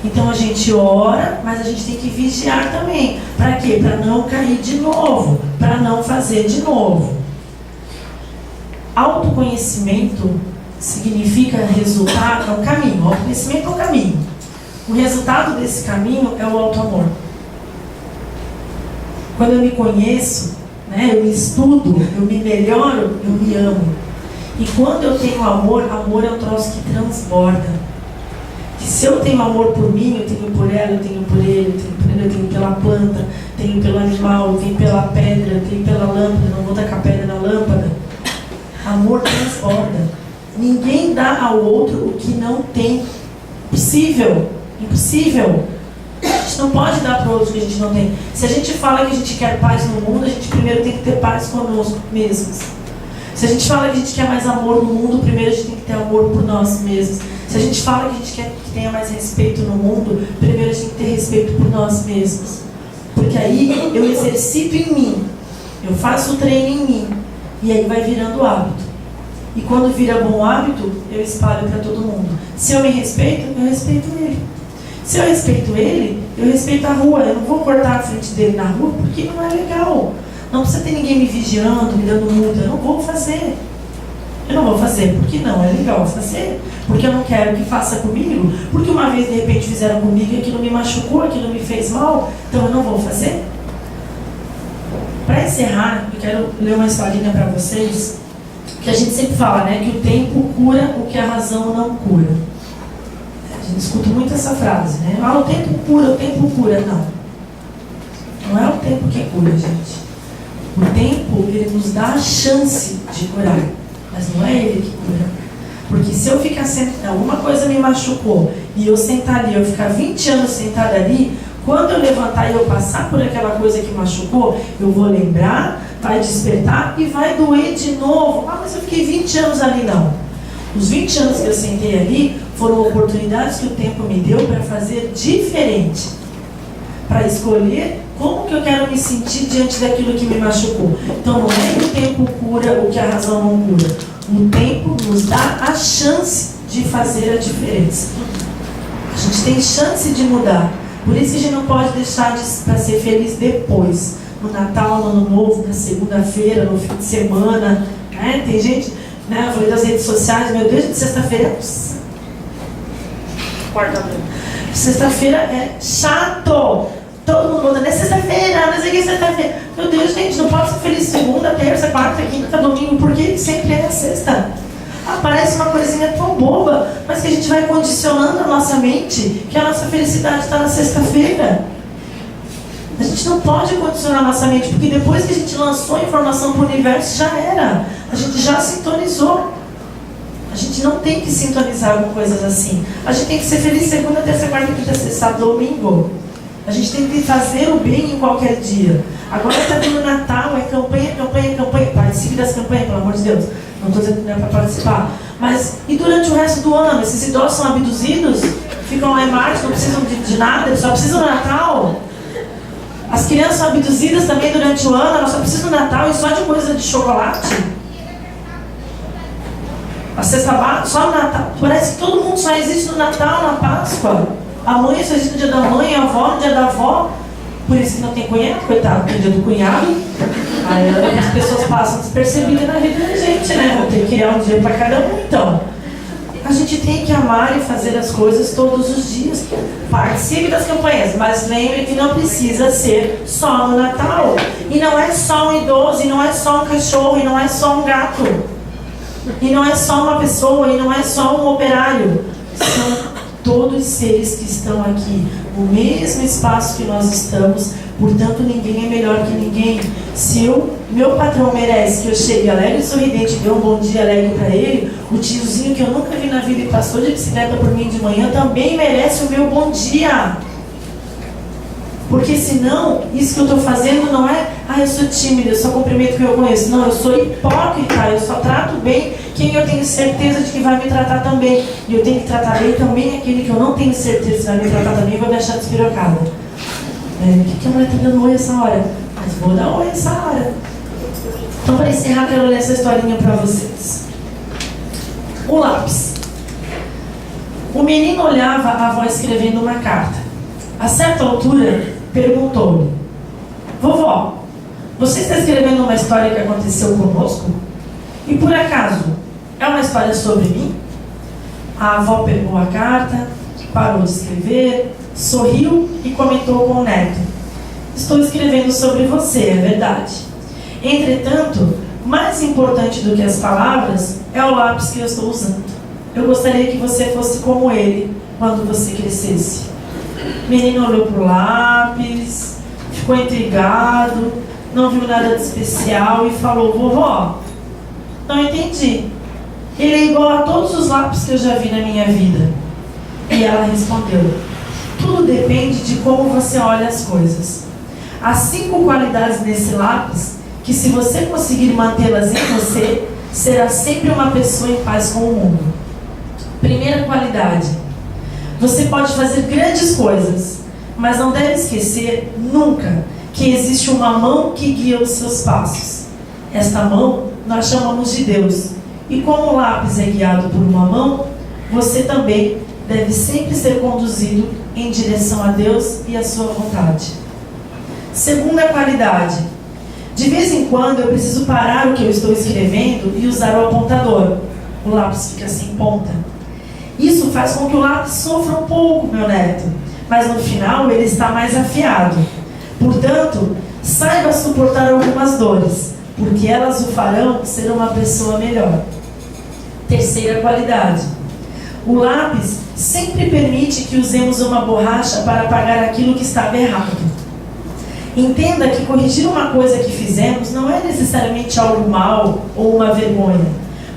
Então a gente ora, mas a gente tem que vigiar também. Para quê? Para não cair de novo. Para não fazer de novo. Autoconhecimento significa resultado, é um caminho. Autoconhecimento é um caminho. O resultado desse caminho é o auto-amor. Quando eu me conheço, eu me estudo, eu me melhoro, eu me amo. E quando eu tenho amor, amor é um troço que transborda. Que se eu tenho amor por mim, eu tenho por ela, eu tenho por ele, eu tenho pela planta, tenho pelo animal, eu tenho pela pedra, eu tenho pela lâmpada, não vou tacar pedra na lâmpada. Amor transborda. Ninguém dá ao outro o que não tem. Impossível. Impossível. A gente não pode dar para o outro o que a gente não tem. Se a gente fala que a gente quer paz no mundo, a gente primeiro tem que ter paz conosco mesmos. Se a gente fala que a gente quer mais amor no mundo, primeiro a gente tem que ter amor por nós mesmos. Se a gente fala que a gente quer que tenha mais respeito no mundo, primeiro a gente tem que ter respeito por nós mesmos. Porque aí eu exercito em mim, eu faço o treino em mim, e aí vai virando hábito. E quando vira bom hábito, eu espalho para todo mundo. Se eu me respeito, eu respeito ele. Se eu respeito ele, eu respeito a rua. Eu não vou cortar a frente dele na rua porque não é legal. Não precisa ter ninguém me vigiando, me dando multa. Eu não vou fazer. Eu não vou fazer porque não é legal fazer. Porque eu não quero que faça comigo. Porque uma vez de repente fizeram comigo e aquilo me machucou, aquilo me fez mal. Então eu não vou fazer. Para encerrar, eu quero ler uma historinha para vocês, que a gente sempre fala, né, que o tempo cura o que a razão não cura. A gente escuta muito essa frase, né? Ah, o tempo cura, o tempo cura. Não. Não é o tempo que cura, gente. O tempo, ele nos dá a chance de curar, mas não é ele que cura. Porque se eu ficar sentada, alguma coisa me machucou, e eu sentar ali, eu ficar 20 anos sentada ali, quando eu levantar e eu passar por aquela coisa que machucou, eu vou lembrar, vai despertar e vai doer de novo. Ah, mas eu fiquei 20 anos ali. Não. Os 20 anos que eu sentei ali foram oportunidades que o tempo me deu para fazer diferente. Para escolher como que eu quero me sentir diante daquilo que me machucou. Então não é que o tempo cura o que a razão não cura. O tempo nos dá a chance de fazer a diferença. A gente tem chance de mudar. Por isso que a gente não pode deixar para ser feliz depois. No Natal, no Ano Novo, na segunda-feira, no fim de semana. Né? Tem gente, né? Eu falei das redes sociais, meu Deus, de sexta-feira. Sexta-feira é chato. Todo mundo muda, né? Sexta-feira, não sei o que é sexta-feira. Meu Deus, gente, não pode ser feliz segunda, terça, quarta, quinta, domingo, porque sempre é a sexta. Ah, parece uma coisinha tão boba, mas que a gente vai condicionando a nossa mente que a nossa felicidade está na sexta-feira. A gente não pode condicionar a nossa mente, porque depois que a gente lançou a informação para o universo, já era. A gente já sintonizou. A gente não tem que sintonizar com coisas assim. A gente tem que ser feliz segunda, terça, quarta, quinta, sexta, sábado, domingo. A gente tem que fazer o bem em qualquer dia. Agora está vindo Natal, é campanha, campanha, campanha. Participe das campanhas, pelo amor de Deus. Não estou dizendo que não é para participar. Mas e durante o resto do ano? Esses idosos são abduzidos? Ficam lá em Marte, não precisam de nada, eles só precisam do Natal? As crianças são abduzidas também durante o ano, elas só precisam do Natal e só de coisa de chocolate? A cesta básica, só no Natal. Parece que todo mundo só existe no Natal, na Páscoa. A mãe só existe no dia da mãe, a avó no dia da avó. Por isso que não tem cunhado, coitado, tem dia do cunhado. Aí as pessoas passam despercebidas na vida da gente, né? Vou ter que criar um dia para cada um, então. A gente tem que amar e fazer as coisas todos os dias. Participe das campanhas, mas lembre que não precisa ser só no Natal. E não é só um idoso, e não é só um cachorro, e não é só um gato. E não é só uma pessoa, e não é só um operário. São todos os seres que estão aqui, no mesmo espaço que nós estamos, portanto ninguém é melhor que ninguém. Se meu patrão merece que eu chegue alegre e sorridente e dê um bom dia alegre para ele, o tiozinho que eu nunca vi na vida e passou de bicicleta por mim de manhã também merece o meu bom dia. Porque senão, isso que eu estou fazendo não é, eu sou tímida, eu só cumprimento quem eu conheço. Não, eu sou hipócrita, eu só trato bem quem eu tenho certeza de que vai me tratar também. E eu tenho que tratar bem também aquele que eu não tenho certeza se vai me tratar também e vai me achar despirocada. O que a mulher está dando oi essa hora? Mas vou dar oi essa hora. Então, para encerrar, quero ler essa historinha para vocês. O lápis. O menino olhava a avó escrevendo uma carta. A certa altura, perguntou-lhe: vovó, você está escrevendo uma história que aconteceu conosco? E por acaso, é uma história sobre mim? A avó pegou a carta, parou de escrever, sorriu e comentou com o neto: estou escrevendo sobre você, é verdade. Entretanto, mais importante do que as palavras é o lápis que eu estou usando. Eu gostaria que você fosse como ele quando você crescesse. O menino olhou para o lápis, ficou intrigado, não viu nada de especial e falou: vovó, não entendi. Ele é igual a todos os lápis que eu já vi na minha vida. E ela respondeu: tudo depende de como você olha as coisas. Há 5 qualidades nesse lápis que, se você conseguir mantê-las em você, será sempre uma pessoa em paz com o mundo. Primeira qualidade: você pode fazer grandes coisas, mas não deve esquecer nunca que existe uma mão que guia os seus passos. Esta mão nós chamamos de Deus. E como o lápis é guiado por uma mão, você também deve sempre ser conduzido em direção a Deus e a sua vontade. Segunda qualidade: de vez em quando eu preciso parar o que eu estou escrevendo e usar o apontador. O lápis fica sem ponta. Isso faz com que o lápis sofra um pouco, meu neto, mas no final ele está mais afiado. Portanto, Saiba suportar algumas dores, porque elas o farão ser uma pessoa melhor. Terceira qualidade. O lápis sempre permite que usemos uma borracha para apagar aquilo que estava errado. Entenda que corrigir uma coisa que fizemos não é necessariamente algo mal ou uma vergonha,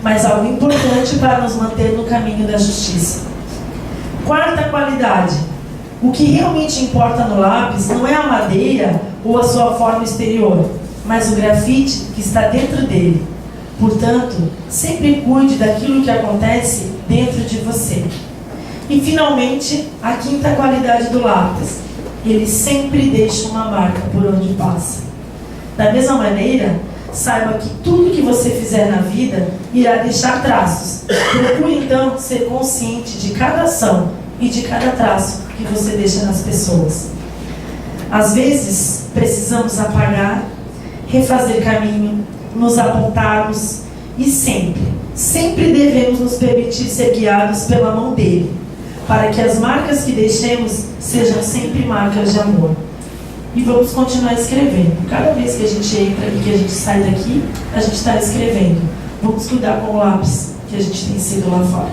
mas algo importante para nos manter no caminho da justiça. Quarta qualidade. O que realmente importa no lápis não é a madeira ou a sua forma exterior, mas o grafite que está dentro dele. Portanto, sempre cuide daquilo que acontece dentro de você. E, finalmente, a quinta qualidade do lápis. Ele sempre deixa uma marca por onde passa. Da mesma maneira, saiba que tudo que você fizer na vida irá deixar traços. Procure, então, ser consciente de cada ação e de cada traço que você deixa nas pessoas. Às vezes, precisamos apagar, refazer caminho, nos apontarmos e sempre devemos nos permitir ser guiados pela mão dele, para que as marcas que deixemos sejam sempre marcas de amor. E vamos continuar escrevendo. Cada vez que a gente entra e que a gente sai daqui, a gente está escrevendo. Vamos cuidar com o lápis que a gente tem sido lá fora.